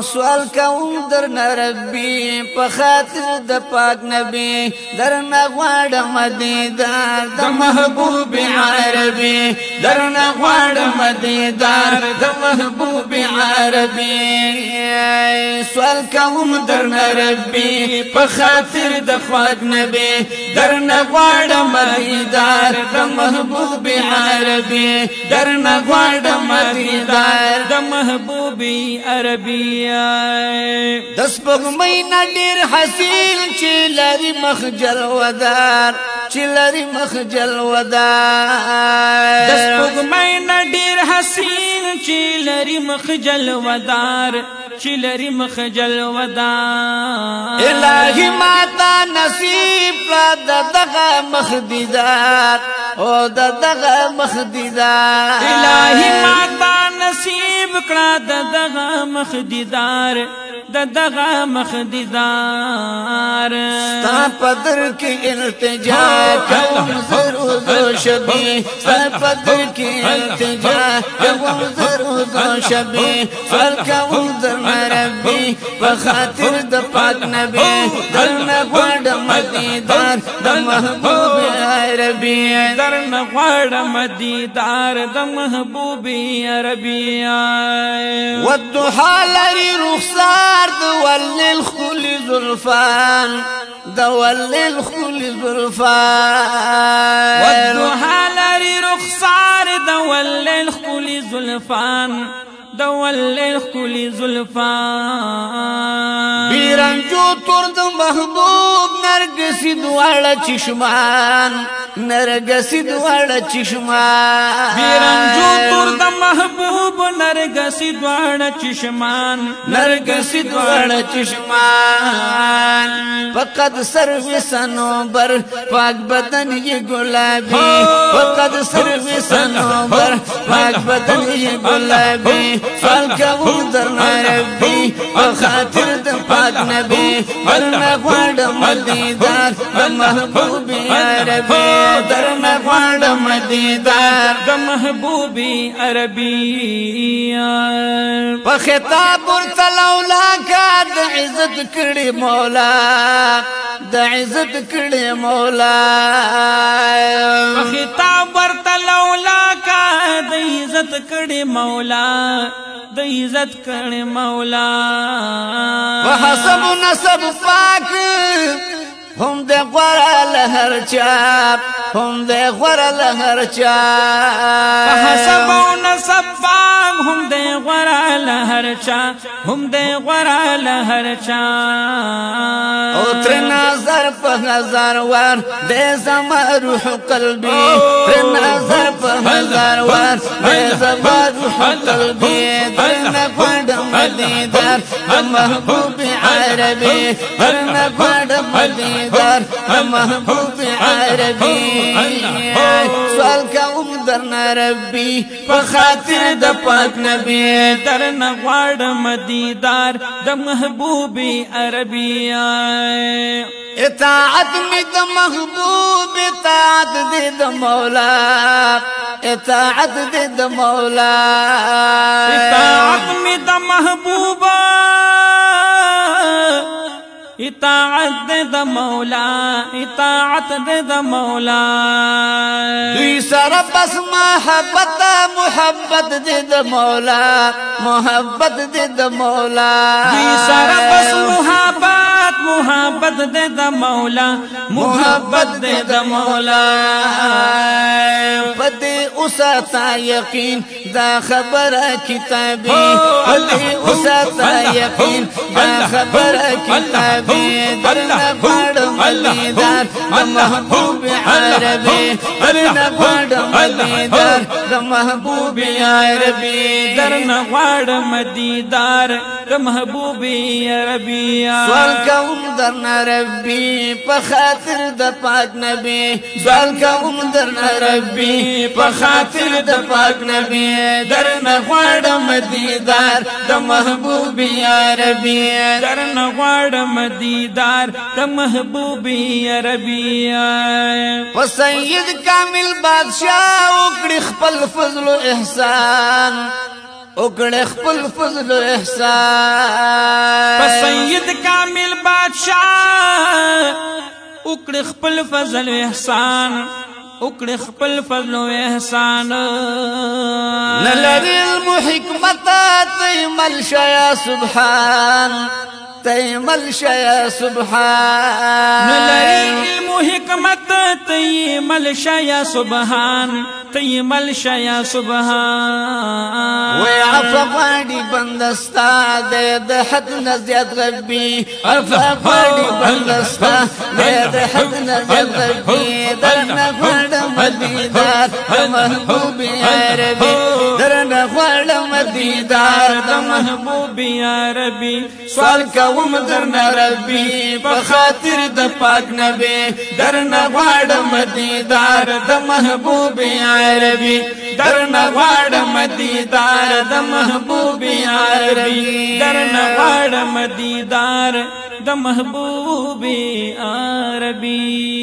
سوال کوم درنه ربي په خاطر د پاک نبی درنه غواړم دیدار د محبوب عربي درنه غواړم دیدار د محبوب عربي سوال کوم درنه ربي په خاطر د پاک نبی درنه غواړم دیدار د محبوب عربي درنه غواړم دیدار د محبوب عربي د سپوږمۍ نه ډېر حسین چې لري مخجل ودار چې لري مخجل ودار د سپوږمۍ نه ډېر حسین چې لري مخجل ودار چې لري مخجل ودار الهي ماتا نصیب کړه دغه مخدیدار او دغه مخدیدار الهي ماتا نصیب کړه دغه مخدیدار دغه مخدیدار ستا پدر کی التجا کوم ضرور شبی ستا پدر کی التجا کوم ضرور شبی سوال کوم درنه ربي په خاطر د پاک نبی درنه غواړم دیدار د محبوب عربي درنه غواړم دیدار د محبوب عربي والضحى لري رخسار دول الخل زلفان دول الخل زلفان والضحى لري رخسار دول الخل زلفان دول الخل زلفان بیرنجو ترد محبوب نرگسی دوار چشمان نرگسی دوار چشمان بیرنجو ترد محبوب نرگسی دوار چشمان نرگسی دوار چشمان فقد سروی سنوبر پاک بدن یہ گلابی فقد سروی سنوبر پاک بدن یہ گلابی سوال کوم درنه ربي په خاطر د پاک نبی درنه غواړم دیدار د محبوب عربي درنه غواړم دیدار د محبوب عربي په خطاب ورته لولا کا د عزت کړي مولا د عزت کړي مولا په خطاب ورته لولا کا د عزت کړي مولا د عزت کړي مولا وحسب نسب پاک هم د غوړه لهر چاپ هم د غوړه لهر چاپ وحسب نسب پاک هم د غوړه لهر چاپ هم د غوړه لهر چاپ او تر نظر په هزار ور د زما روح قلبي تر نظر په هزار ور د زما روح قلبي درنه غواړم دیدار د محبوب عربي درنه غواړم دیدار د محبوب عربي سوال کوم درنه ربي په خاطر د پاک نبی درنه غواړم دیدار د محبوب عربي اطاعت می د محبوب اطاعت د مولا اطاعت د مولا اطاعت می د محبوبا اطاعت د مولا اطاعت د مولا دوی سره بس محبت محبت د مولا محبت د مولا دوی سره بس محبت محبت د مولا محبت د مولا پدې اوساتا یقین دا خبره کتابي پدې اوساتا یقین دا خبره کتابي درنه غواړم دیدار د محبوب عربي درنه غواړم دیدار د محبوب عربي درنه غواړم دیدار د محبوب عربي سوال کوم درنه ربي په خاطر د پاک نبی سوال کوم درنه ربي په خاطر د پاک نبی درنه غواړم دیدار د محبوب عربي درنه غواړم دیدار د محبوب عربي په سید کامل بادشاہ وکړي خپل فضل و احسان اکڑ خپل فضل و احسان سید کامل بادشاہ اکڑ خپل فضل و احسان اکڑ خپل فضل و احسان نلری علم و حکمت تیمل شیا سبحان تیمل شیا سبحان نلری علم و حکمت تیمل شیا سبحان تیمل شیا سبحان وی عفا غاڑی بندستا دے دے حد نزیاد غبی عفا غاڑی بندستا دے دے حد نزیاد غبی درنا غاڑ مدیدار محبوبی عربی درنا غاڑ مدیدار محبوبی عربی سوال کوم درنا ربی بخاطر د پاک نبی درنا غاڑ مدیدار د محبوبی عربی درنا غاڑ مدیدار د محبوبی عربی درنا غاڑ مدیدار د محبوبی عربی